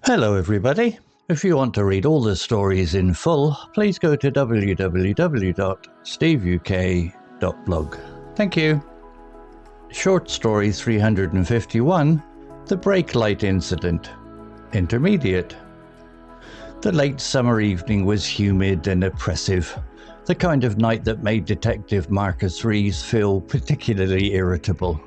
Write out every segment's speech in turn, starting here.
Hello everybody. If you want to read all the stories in full, please go to www.steveuk.blog. Thank you. Short story 351, The Brake Light Incident. Intermediate. The late summer evening was humid and oppressive, the kind of night that made Detective Marcus Reeves feel particularly irritable.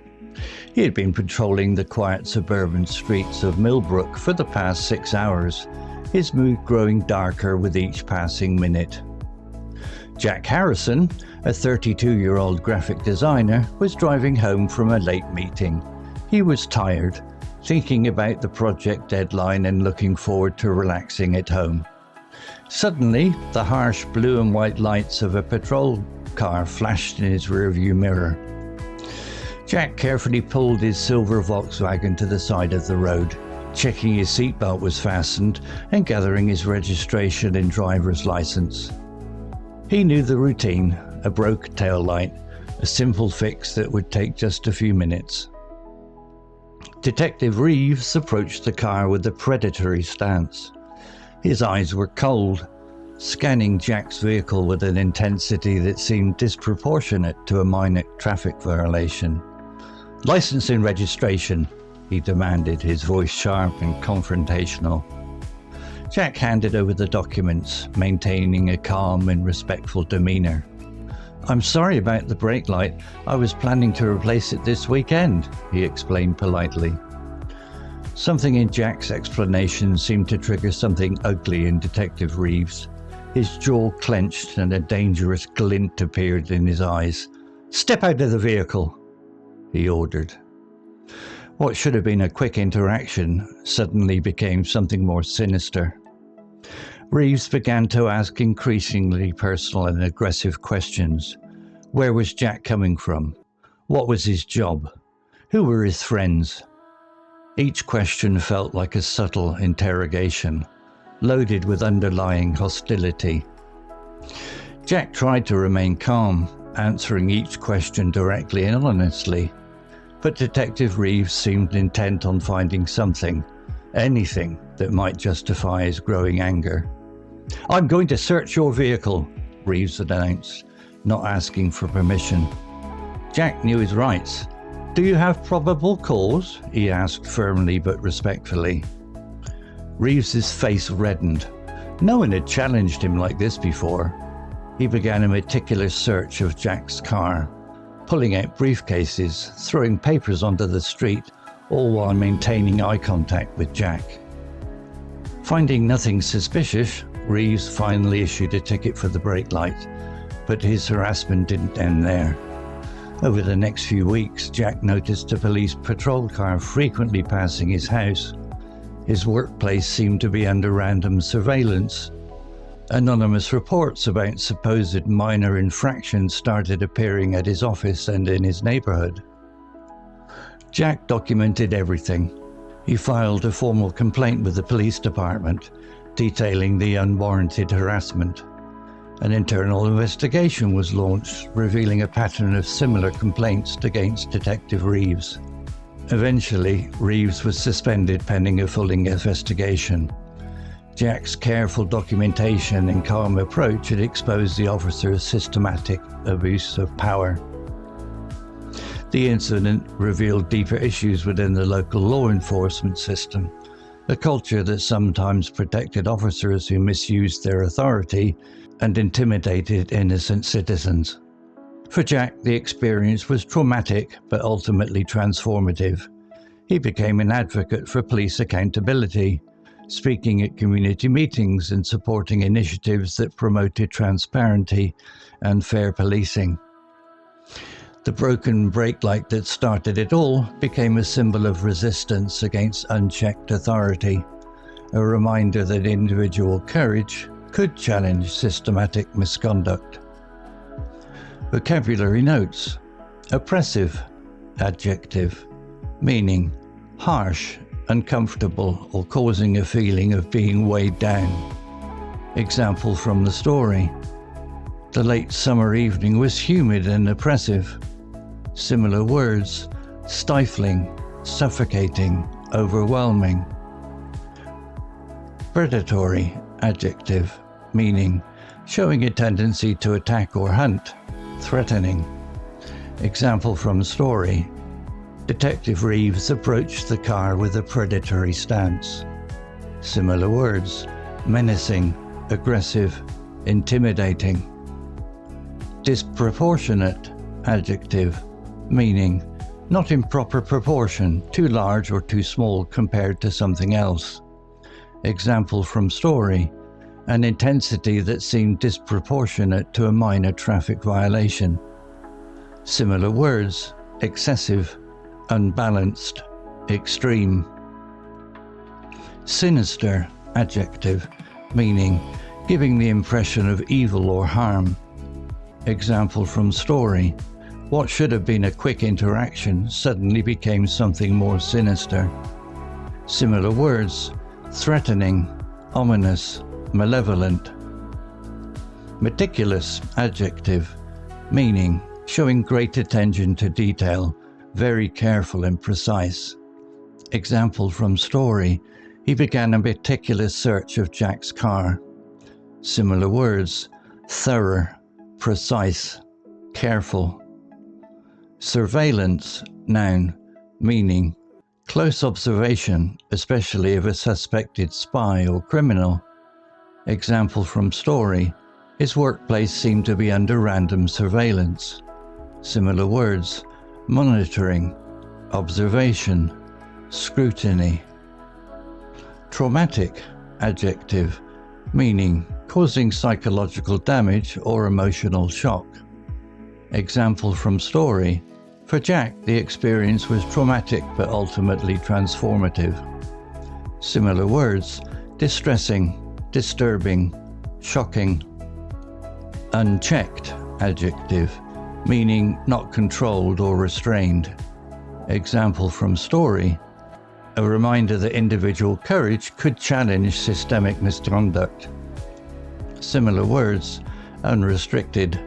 He had been patrolling the quiet suburban streets of Millbrook for the past 6 hours, his mood growing darker with each passing minute. Jack Harrison, a 32-year-old graphic designer, was driving home from a late meeting. He was tired, thinking about the project deadline and looking forward to relaxing at home. Suddenly, the harsh blue and white lights of a patrol car flashed in his rearview mirror. Jack carefully pulled his silver Volkswagen to the side of the road, checking his seatbelt was fastened and gathering his registration and driver's license. He knew the routine: a broke taillight, a simple fix that would take just a few minutes. Detective Reeves approached the car with a predatory stance. His eyes were cold, scanning Jack's vehicle with an intensity that seemed disproportionate to a minor traffic violation. "License and registration," he demanded, his voice sharp and confrontational. Jack handed over the documents, maintaining a calm and respectful demeanour. "I'm sorry about the brake light. I was planning to replace it this weekend," he explained politely. Something in Jack's explanation seemed to trigger something ugly in Detective Reeves. His jaw clenched and a dangerous glint appeared in his eyes. "Step out of the vehicle," he ordered. What should have been a quick interaction suddenly became something more sinister. Reeves began to ask increasingly personal and aggressive questions. Where was Jack coming from? What was his job? Who were his friends? Each question felt like a subtle interrogation, loaded with underlying hostility. Jack tried to remain calm, answering each question directly and honestly, but Detective Reeves seemed intent on finding something, anything, that might justify his growing anger. "I'm going to search your vehicle," Reeves announced, not asking for permission. Jack knew his rights. "Do you have probable cause?" he asked firmly but respectfully. Reeves's face reddened. No one had challenged him like this before. He began a meticulous search of Jack's car, pulling out briefcases, throwing papers onto the street, all while maintaining eye contact with Jack. Finding nothing suspicious, Reeves finally issued a ticket for the brake light, but his harassment didn't end there. Over the next few weeks, Jack noticed a police patrol car frequently passing his house. His workplace seemed to be under random surveillance. Anonymous reports about supposed minor infractions started appearing at his office and in his neighborhood. Jack documented everything. He filed a formal complaint with the police department, detailing the unwarranted harassment. An internal investigation was launched, revealing a pattern of similar complaints against Detective Reeves. Eventually, Reeves was suspended pending a full investigation. Jack's careful documentation and calm approach had exposed the officer's systematic abuse of power. The incident revealed deeper issues within the local law enforcement system, a culture that sometimes protected officers who misused their authority and intimidated innocent citizens. For Jack, the experience was traumatic but ultimately transformative. He became an advocate for police accountability, speaking at community meetings and supporting initiatives that promoted transparency and fair policing. The broken brake light that started it all became a symbol of resistance against unchecked authority, a reminder that individual courage could challenge systematic misconduct. Vocabulary notes: oppressive, adjective, meaning harsh, uncomfortable, or causing a feeling of being weighed down. Example from the story: the late summer evening was humid and oppressive. Similar words: stifling, suffocating, overwhelming. Predatory, adjective, meaning showing a tendency to attack or hunt, threatening. Example from story. Detective Reeves approached the car with a predatory stance. Similar words, menacing, aggressive, intimidating. Disproportionate, adjective, meaning not in proper proportion, too large or too small compared to something else. Example from story. An intensity that seemed disproportionate to a minor traffic violation. Similar words, excessive, unbalanced, extreme. Sinister, adjective, meaning giving the impression of evil or harm. Example from story. What should have been a quick interaction suddenly became something more sinister. Similar words, threatening, ominous, malevolent. Meticulous, adjective, meaning showing great attention to detail, very careful and precise. Example from story. He began a meticulous search of Jack's car. Similar words, thorough, precise, careful. Surveillance, noun, meaning close observation, especially of a suspected spy or criminal. Example from story. His workplace seemed to be under random surveillance. Similar words, monitoring, observation, scrutiny. Traumatic, adjective, meaning causing psychological damage or emotional shock. Example from story. For Jack, the experience was traumatic but ultimately transformative. Similar words, distressing, disturbing, shocking. Unchecked, adjective, meaning not controlled or restrained. Example from story. A reminder that individual courage could challenge systemic misconduct. Similar words, unrestricted,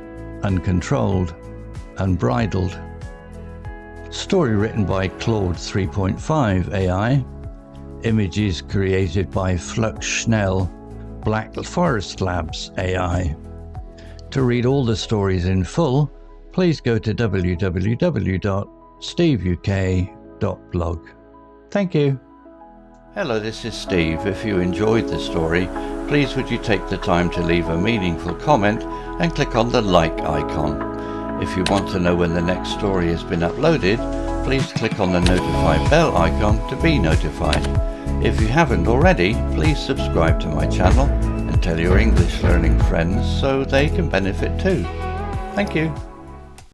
uncontrolled, unbridled. Story written by Claude 3.5 AI. Images created by Flux Schnell, Black Forest Labs AI. To read all the stories in full, please go to www.steveuk.blog. Thank you. Hello, this is Steve. If you enjoyed the story, please would you take the time to leave a meaningful comment and click on the like icon. If you want to know when the next story has been uploaded, please click on the notify bell icon to be notified. If you haven't already, please subscribe to my channel and tell your English learning friends so they can benefit too. Thank you.